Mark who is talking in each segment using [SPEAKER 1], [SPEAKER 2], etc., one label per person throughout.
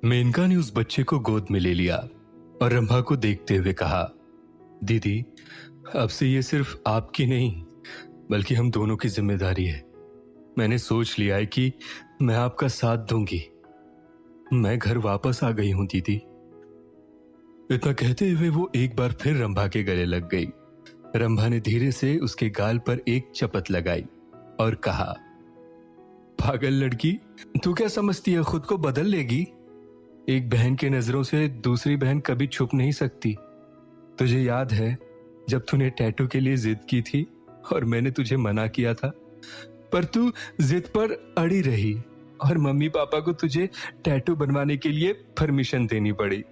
[SPEAKER 1] मेनका ने उस बच्चे को गोद में ले लिया और रंभा को देखते हुए कहा, दीदी, अब से ये सिर्फ आपकी नहीं बल्कि हम दोनों की जिम्मेदारी है। मैंने सोच लिया है कि मैं आपका साथ दूंगी। मैं घर वापस आ गई हूं दीदी। इतना कहते हुए वो एक बार फिर रंभा के गले लग गई। रंभा ने धीरे से उसके गाल पर एक चपत लगाई और कहा, पागल लड़की, तू क्या समझती है खुद को बदल लेगी? एक बहन की नजरों से दूसरी बहन कभी छुप नहीं सकती। तुझे याद है जब तूने टैटू के लिए जिद की थी और मैंने तुझे मना किया था, पर तू जिद पर अड़ी रही और मम्मी पापा को तुझे टैटू बनवाने के लिए परमिशन देनी पड़ी।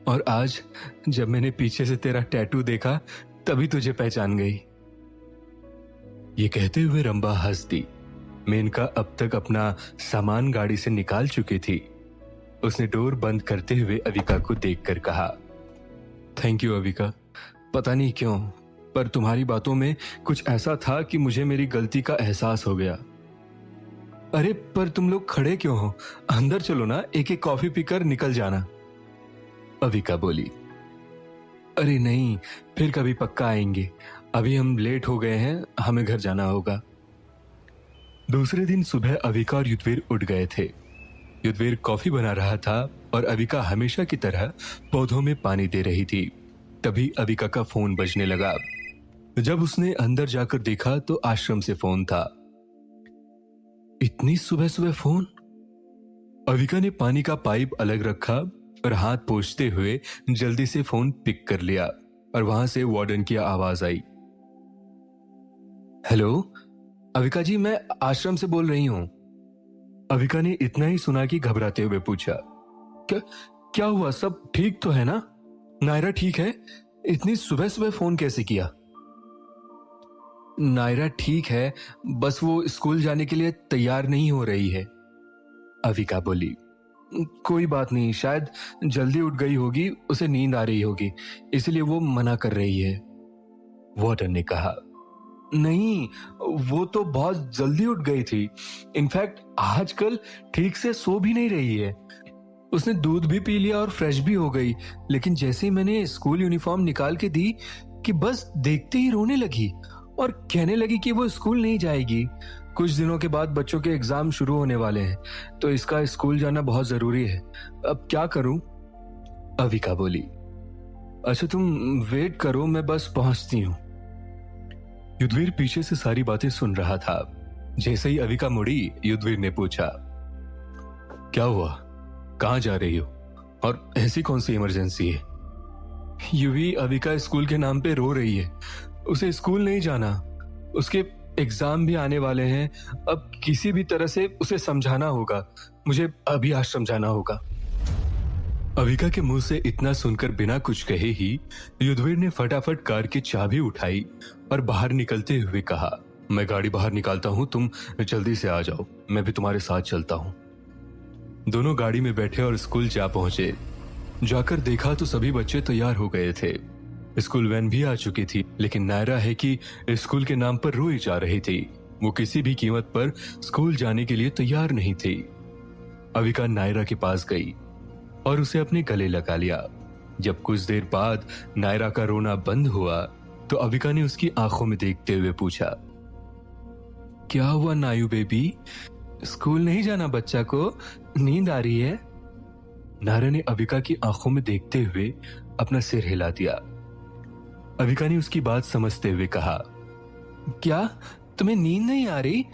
[SPEAKER 1] और आज जब मैंने पीछे से तेरा टैटू देखा तभी तुझे पहचान गई। ये कहते हुए रंभा हंस दी। मेनका अब तक अपना सामान गाड़ी से निकाल चुकी थी। उसने डोर बंद करते हुए अविका को देखकर कहा, थैंक यू अविका। पता नहीं क्यों पर तुम्हारी बातों में कुछ ऐसा था कि मुझे मेरी गलती का एहसास हो गया। अरे पर तुम लोग खड़े क्यों हो? अंदर चलो ना, एक एक कॉफी पीकर निकल जाना, अविका बोली। अरे नहीं, फिर कभी पक्का आएंगे। अभी हम लेट हो गए हैं, हमें घर जाना होगा। दूसरे दिन सुबह अविका और युद्धवीर उठ गए थे। युद्धवीर कॉफी बना रहा था और अविका हमेशा की तरह पौधों में पानी दे रही थी। तभी अविका का फोन बजने लगा। जब उसने अंदर जाकर देखा तो आश्रम से फोन था। इतनी सुबह सुबह फोन? अविका ने पानी का पाइप अलग रखा और हाथ पोंछते हुए जल्दी से फोन पिक कर लिया और वहां से वार्डन की आवाज आई। हेलो अविका जी, मैं आश्रम से बोल रही हूं। अविका ने इतना ही सुना कि घबराते हुए पूछा, क्या हुआ? सब ठीक तो है ना? नायरा ठीक है? इतनी सुबह सुबह फोन कैसे किया? नायरा ठीक है, बस वो स्कूल जाने के लिए तैयार नहीं हो रही है, अविका बोली। कोई बात नहीं, शायद जल्दी उठ गई होगी, उसे नींद आ रही होगी, इसलिए वो मना कर रही है, वार्डन ने कहा। नहीं, वो तो बहुत जल्दी उठ गई थी। इनफैक्ट आजकल ठीक से सो भी नहीं रही है। उसने दूध भी पी लिया और फ्रेश भी हो गई, लेकिन जैसे ही मैंने स्कूल यूनिफॉर्म निकाल के दी कि बस देखते ही रोने लगी और कहने लगी कि वो स्कूल नहीं जाएगी। कुछ दिनों के बाद बच्चों के एग्जाम शुरू होने वाले हैं, तो इसका स्कूल जाना बहुत जरूरी है। अब क्या करूं? अविका बोली। अच्छा तुम वेट करो, मैं बस पहुंचती हूं। युद्धवीर पीछे से सारी बातें सुन रहा था। जैसे ही अविका मुड़ी, युद्धवीर ने पूछा, क्या हुआ? कहां जा रही हो? और ऐसी कौन सी इमरजेंसी है? युवी, अविका स्कूल के नाम पे रो रही है। उसे स्कूल नहीं जाना, उसके एग्जाम भी आने वाले हैं। अब किसी भी तरह से उसे समझाना होगा। मुझे अभी आश्रम जाना होगा। अविका के मुंह से इतना सुनकर बिना कुछ कहे ही युद्धवीर ने फटाफट कार की चाबी उठाई और बाहर निकलते हुए कहा, मैं गाड़ी बाहर निकालता हूं, तुम जल्दी से आ जाओ, मैं भी तुम्हारे साथ चलता हूं। दोनों गाड़ी में बैठे और स्कूल जा पहुंचे। जाकर देखा तो सभी बच्चे तैयार हो गए थे। स्कूल वैन भी आ चुकी थी, लेकिन नायरा है कि स्कूल के नाम पर रोई जा रही थी। वो किसी भी कीमत पर स्कूल जाने के लिए तैयार नहीं थी। अविका नायरा के पास गई और उसे अपने गले लगा लिया। जब कुछ देर बाद नायरा का रोना बंद हुआ तो अविका ने उसकी आंखों में देखते हुए पूछा, क्या हुआ नायू बेबी? स्कूल नहीं जाना बच्चा को? नींद आ रही है? नायरा ने अविका की आंखों में देखते हुए अपना सिर हिला दिया। अविका ने उसकी बात समझते हुए कहा, क्या तुम्हें नींद नहीं आ रही?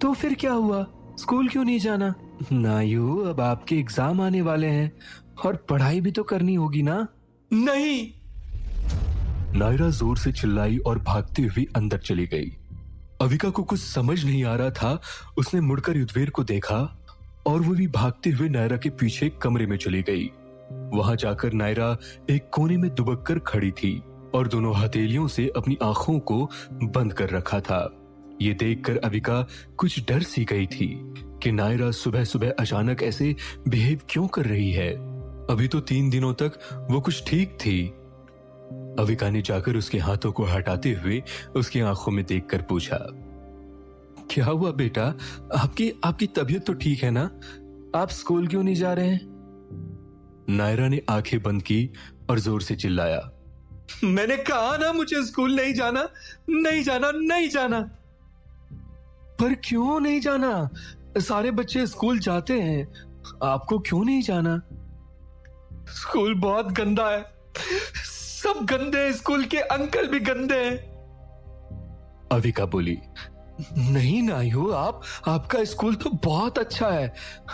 [SPEAKER 1] तो फिर क्या हुआ? स्कूल क्यों नहीं जाना? नायू, अब आपके एग्जाम आने वाले हैं और पढ़ाई भी तो करनी होगी ना। नहीं! नायरा जोर से चिल्लाई और भागती हुई अंदर चली गई। अविका को कुछ समझ नहीं आ रहा था। उसने मुड़कर युद्धवीर को देखा और वो भी भागते हुए नायरा के पीछे कमरे में चली गई। वहां जाकर नायरा एक कोने में दुबक कर खड़ी थी और दोनों हथेलियों से अपनी आंखों को बंद कर रखा था। ये देखकर अविका कुछ डर सी गई थी कि नायरा सुबह सुबह अचानक ऐसे बिहेव क्यों कर रही है। अभी तो 3 दिनों तक वो कुछ ठीक थी। अविका ने जाकर उसके हाथों को हटाते हुए उसकी आंखों में देखकर पूछा, क्या हुआ बेटा? आपकी तबीयत तो ठीक है ना? आप स्कूल क्यों नहीं जा रहे हैं? नायरा ने आंखें बंद की और जोर से चिल्लाया, मैंने कहा ना मुझे स्कूल नहीं जाना, नहीं जाना, नहीं जाना। पर क्यों नहीं जाना? सारे बच्चे स्कूल जाते हैं, आपको क्यों नहीं जाना? स्कूल बहुत गंदा है, सब गंदे हैं, स्कूल के अंकल भी गंदे हैं। अविका बोली, नहीं नायू, आपका स्कूल तो बहुत अच्छा है।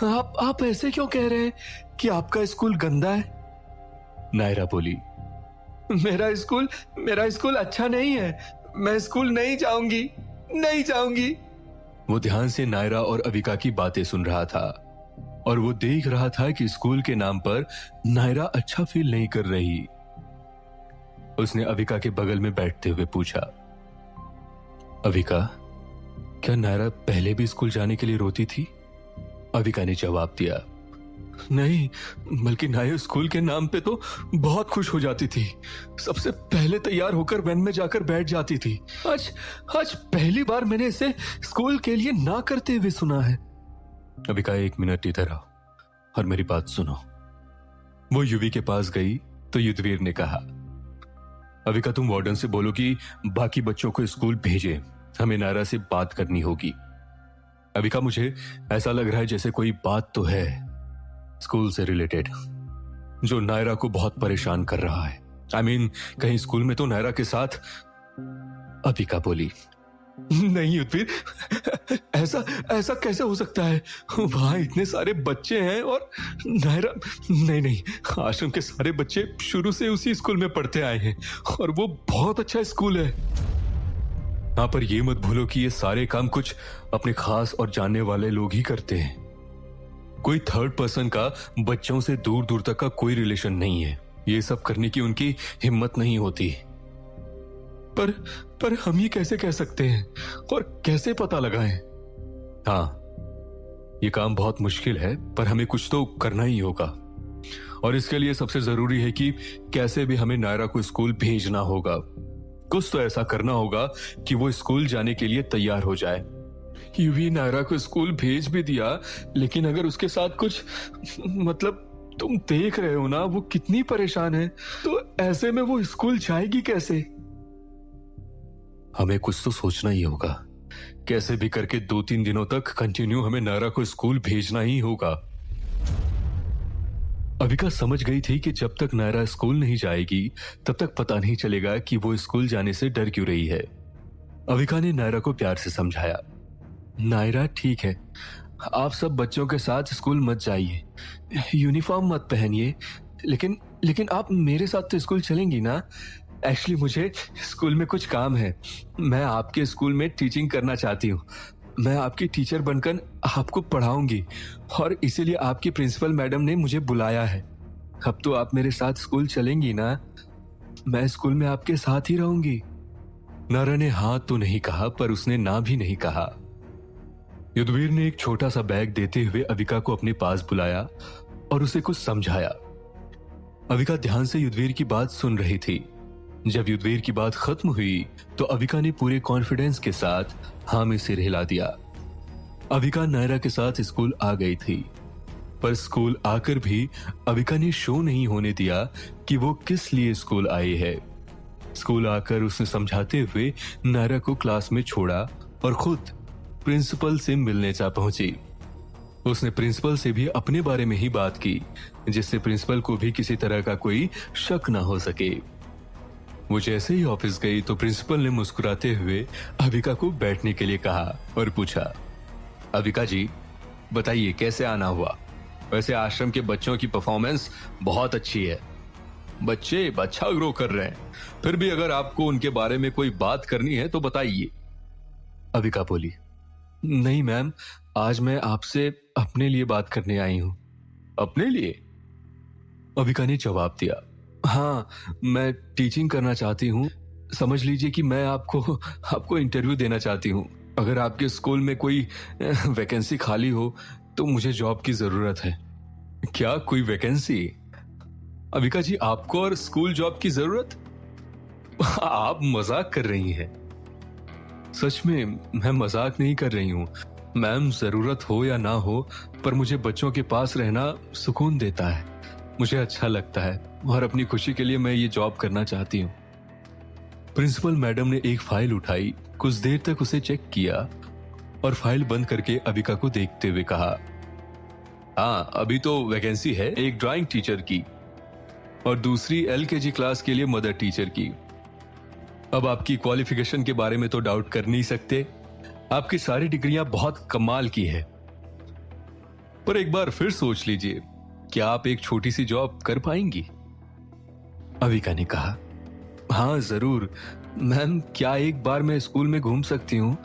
[SPEAKER 1] आप ऐसे क्यों कह रहे हैं कि आपका स्कूल गंदा है? नायरा बोली, मेरा स्कूल अच्छा नहीं है, मैं स्कूल नहीं जाऊंगी, नहीं जाऊंगी। वो ध्यान से नायरा और अविका की बातें सुन रहा था और वो देख रहा था कि स्कूल के नाम पर नायरा अच्छा फील नहीं कर रही। उसने अविका के बगल में बैठते हुए पूछा, अविका, क्या नायरा पहले भी स्कूल जाने के लिए रोती थी? अविका ने जवाब दिया, नहीं, बल्कि नायरा स्कूल के नाम पे तो बहुत खुश हो जाती थी। सबसे पहले तैयार होकर वैन में जाकर बैठ जाती थी। आज पहली बार मैंने इसे स्कूल के लिए ना करते हुए सुना है। अविका, 1 मिनट इधर आओ और मेरी बात सुनो। वो युवी के पास गई तो युद्धवीर ने कहा, अविका, तुम वार्डन से बोलो कि बाकी बच्चों को स्कूल भेजे, हमें नायरा से बात करनी होगी। अविका, मुझे ऐसा लग रहा है जैसे कोई बात तो है स्कूल से रिलेटेड जो नायरा को बहुत परेशान कर रहा है। कहीं स्कूल में तो नायरा के साथ। अविका बोली, नहीं युद्धवीर, ऐसा कैसे हो सकता है? वहां इतने सारे बच्चे हैं और नायरा। नहीं, आश्रम के सारे बच्चे शुरू से उसी स्कूल में पढ़ते आए हैं और वो बहुत अच्छा स्कूल है। हाँ, पर ये मत भूलो कि ये सारे काम कुछ अपने खास और जानने वाले लोग ही करते हैं। कोई थर्ड पर्सन का बच्चों से दूर दूर तक का कोई रिलेशन नहीं है। ये सब करने की उनकी हिम्मत नहीं होती। पर हम ये कैसे कह सकते हैं और कैसे पता लगाएं? हाँ, ये काम बहुत मुश्किल है, पर हमें कुछ तो करना ही होगा और इसके लिए सबसे जरूरी है कि कैसे भी हमें नायरा को स्कूल भेजना होगा। कुछ तो ऐसा करना होगा कि वो स्कूल जाने के लिए तैयार हो जाए। यूवी नायरा को स्कूल भेज भी दिया, लेकिन अगर उसके साथ कुछ, मतलब तुम देख रहे हो ना वो कितनी परेशान है, तो ऐसे में वो स्कूल जाएगी कैसे? हमें कुछ तो सोचना ही होगा। कैसे भी करके 2-3 दिनों तक कंटिन्यू हमें नायरा को स्कूल भेजना ही होगा। अविका समझ गई थी कि जब तक नायरा स्कूल नहीं जाएगी तब तक पता नहीं चलेगा कि वो स्कूल जाने से डर क्यों रही है। अविका ने नायरा को प्यार से समझाया, नायरा ठीक है, आप सब बच्चों के साथ स्कूल मत जाइए, यूनिफॉर्म मत पहनिए, लेकिन आप मेरे साथ तो स्कूल चलेंगी ना? एक्चुअली मुझे स्कूल में कुछ काम है। मैं आपके स्कूल में टीचिंग करना चाहती हूँ। मैं आपकी टीचर बनकर आपको पढ़ाऊंगी और इसीलिए आपकी प्रिंसिपल मैडम ने मुझे बुलाया है। अब तो आप मेरे साथ स्कूल चलेंगी ना? मैं स्कूल में आपके साथ ही रहूंगी। नायरा ने हाँ तो नहीं कहा, पर उसने ना भी नहीं कहा। युद्धवीर ने एक छोटा सा बैग देते हुए अविका को अपने पास बुलाया और उसे कुछ समझाया। अविका ध्यान से युद्धवीर की बात सुन रही थी। जब युद्धवीर की बात खत्म हुई तो अविका ने पूरे कॉन्फिडेंस के साथ हाँ में सिर हिला दिया। अविका नायरा के साथ स्कूल आ गई थी, पर स्कूल आकर भी अविका ने शो नहीं होने दिया कि वो किस लिए स्कूल आई है। स्कूल आकर उसने समझाते हुए नायरा को क्लास में छोड़ा और खुद प्रिंसिपल से मिलने जा पहुंची। उसने प्रिंसिपल से भी अपने बारे में ही बात की, जिससे प्रिंसिपल को भी किसी तरह का कोई शक ना हो सके। वो जैसे ही ऑफिस गई तो प्रिंसिपल ने मुस्कुराते हुए अविका को बैठने के लिए कहा और पूछा, अविका जी बताइए कैसे आना हुआ? वैसे आश्रम के बच्चों की परफॉर्मेंस बहुत अच्छी है, बच्चे अच्छा ग्रो कर रहे हैं, फिर भी अगर आपको उनके बारे में कोई बात करनी है तो बताइए। अविका बोली, नहीं मैम, आज मैं आपसे अपने लिए बात करने आई हूं। अपने लिए? अविका ने जवाब दिया, हाँ, मैं टीचिंग करना चाहती हूँ। समझ लीजिए कि मैं आपको इंटरव्यू देना चाहती हूँ। अगर आपके स्कूल में कोई वैकेंसी खाली हो तो मुझे जॉब की जरूरत है। क्या कोई वैकेंसी? अविका जी, आपको और स्कूल जॉब की जरूरत? आप मजाक कर रही हैं। सच में मैं मजाक नहीं कर रही हूँ मैम। जरूरत हो या ना हो, पर मुझे बच्चों के पास रहना सुकून देता है। मुझे अच्छा लगता है और अपनी खुशी के लिए मैं ये जॉब करना चाहती हूँ। प्रिंसिपल मैडम ने एक फाइल उठाई, कुछ देर तक उसे चेक किया और फाइल बंद करके अविका को देखते हुए कहा, हाँ, अभी तो वैकेंसी है एक ड्राइंग टीचर की और दूसरी एलकेजी क्लास के लिए मदर टीचर की। अब आपकी क्वालिफिकेशन के बारे में तो डाउट कर नहीं सकते, आपकी सारी डिग्रियां बहुत कमाल की है। पर एक बार फिर सोच लीजिए, क्या आप एक छोटी सी जॉब कर पाएंगी? अविका ने कहा, हाँ जरूर मैम, क्या एक बार मैं स्कूल में घूम सकती हूँ?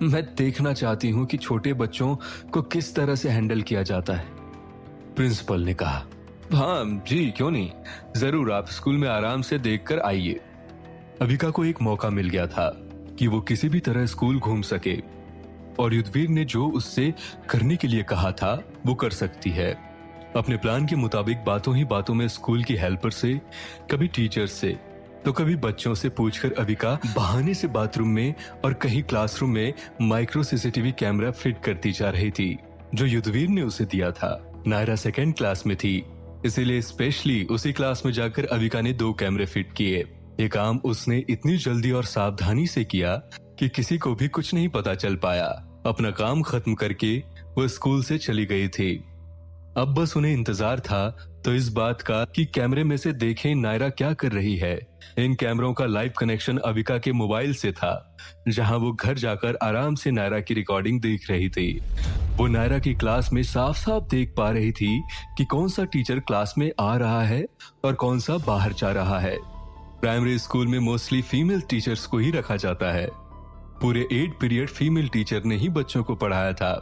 [SPEAKER 1] मैं देखना चाहती हूँ कि छोटे बच्चों को किस तरह से हैंडल किया जाता है। प्रिंसिपल ने कहा, हाँ जी, क्यों नहीं, जरूर आप स्कूल में आराम से देखकर आइए। अविका को एक मौका मिल गया था कि वो किसी भी तरह स्कूल घूम सके और युद्धवीर ने जो उससे करने के लिए कहा था वो कर सकती है। अपने प्लान के मुताबिक बातों ही बातों में स्कूल की हेल्पर से, कभी टीचर से, तो कभी बच्चों से पूछकर अविका बहाने से बाथरूम में और कहीं क्लासरूम में माइक्रो सीसीटीवी कैमरा फिट करती जा रही थी जो युद्धवीर ने उसे दिया था। नायरा सेकेंड क्लास में थी, इसीलिए स्पेशली उसी क्लास में जाकर अविका ने 2 कैमरे फिट किए। ये काम उसने इतनी जल्दी और सावधानी से किया कि किसी को भी कुछ नहीं पता चल पाया। अपना काम खत्म करके वो स्कूल से चली गई थी। अब बस उन्हें इंतजार था तो इस बात का कि कैमरे में से देखें नायरा क्या कर रही है। इन कैमरों का लाइव कनेक्शन अविका के मोबाइल से था, जहां वो घर जाकर आराम से नायरा की रिकॉर्डिंग देख रही थी। वो नायरा की क्लास में साफ साफ देख पा रही थी कि कौन सा टीचर क्लास में आ रहा है और कौन सा बाहर जा रहा है। प्राइमरी स्कूल में मोस्टली फीमेल टीचर्स को ही रखा जाता है। पूरे 8 पीरियड फीमेल टीचर ने ही बच्चों को पढ़ाया था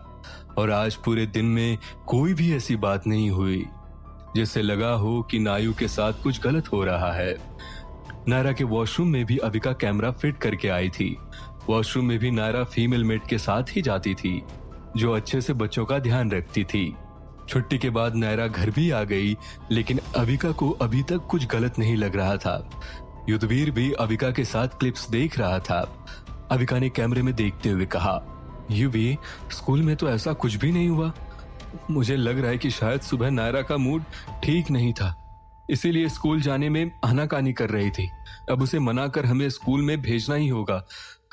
[SPEAKER 1] और आज पूरे दिन में कोई भी ऐसी बात नहीं हुई जिससे लगा हो कि नायु के साथ कुछ गलत हो रहा है। नायरा के वॉशरूम में भी अविका कैमरा फिट करके आई थी। वॉशरूम में भी नायरा फीमेल मेट के साथ ही जाती थी जो अच्छे से बच्चों का ध्यान रखती थी। छुट्टी के बाद नायरा घर भी आ गई, लेकिन अविका को अभी तक कुछ गलत नहीं लग रहा था। युद्धवीर भी अविका के साथ क्लिप्स देख रहा था। अविका ने कैमरे में देखते हुए कहा, युवी, स्कूल में तो ऐसा कुछ भी नहीं हुआ। मुझे लग रहा है कि शायद सुबह नायरा का मूड ठीक नहीं था, इसीलिए स्कूल जाने में आनाकानी कर रही थी। अब उसे मना कर हमें स्कूल में भेजना ही होगा।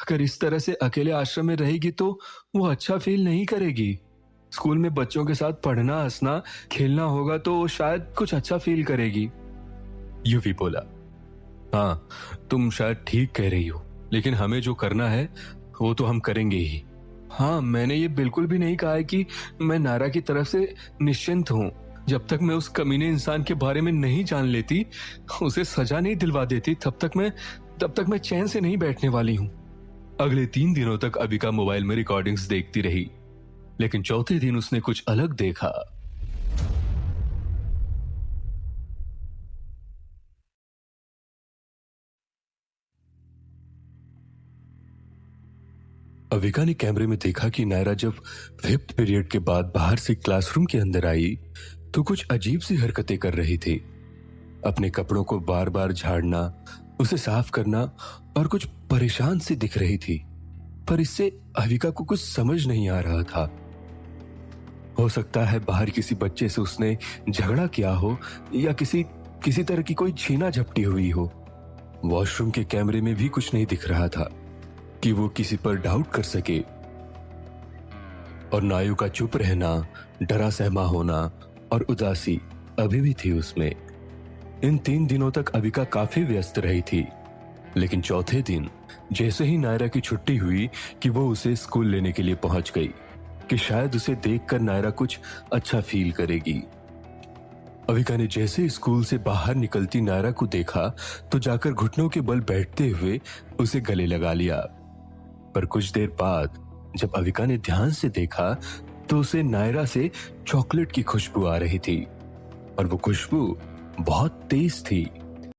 [SPEAKER 1] अगर इस तरह से अकेले आश्रम में रहेगी तो वो अच्छा फील नहीं करेगी। स्कूल में बच्चों के साथ पढ़ना, हंसना, खेलना होगा तो शायद कुछ अच्छा फील करेगी। युवी बोला, हाँ तुम शायद ठीक कह रही हो, लेकिन हमें जो करना है वो तो हम करेंगे ही। हाँ, मैंने ये बिल्कुल भी नहीं कहा है कि मैं नायरा की तरफ से निश्चिंत हूँ। जब तक मैं उस कमीने इंसान के बारे में नहीं जान लेती, उसे सजा नहीं दिलवा देती, तब तक मैं चैन से नहीं बैठने वाली हूँ। अगले 3 दिनों तक अविका मोबाइल में रिकॉर्डिंग्स देखती रही, लेकिन चौथे दिन उसने कुछ अलग देखा। अविका ने कैमरे में देखा कि नायरा जब 5th पीरियड के बाद बाहर से क्लासरूम के अंदर आई तो कुछ अजीब सी हरकतें कर रही थी। अपने कपड़ों को बार बार झाड़ना, उसे साफ करना और कुछ परेशान सी दिख रही थी, पर इससे अविका को कुछ समझ नहीं आ रहा था। हो सकता है बाहर किसी बच्चे से उसने झगड़ा किया हो या किसी तरह की कोई छीना झपटी हुई हो। वॉशरूम के कैमरे में भी कुछ नहीं दिख रहा था कि वो किसी पर डाउट कर सके। और नायु का चुप रहना, डरा सहमा होना और उदासी अभी भी थी उसमें। इन 3 दिनों तक अविका काफी व्यस्त रही थी, लेकिन चौथे दिन जैसे ही नायरा की छुट्टी हुई कि वो उसे स्कूल लेने के लिए पहुंच गई कि शायद उसे देखकर नायरा कुछ अच्छा फील करेगी। अविका ने जैसे स्कूल से बाहर निकलती नायरा को देखा तो जाकर घुटनों के बल बैठते हुए उसे गले लगा लिया। पर कुछ देर बाद जब अविका ने ध्यान से देखा तो उसे नायरा से चॉकलेट की खुशबू आ रही थी और वो खुशबू बहुत तेज थी।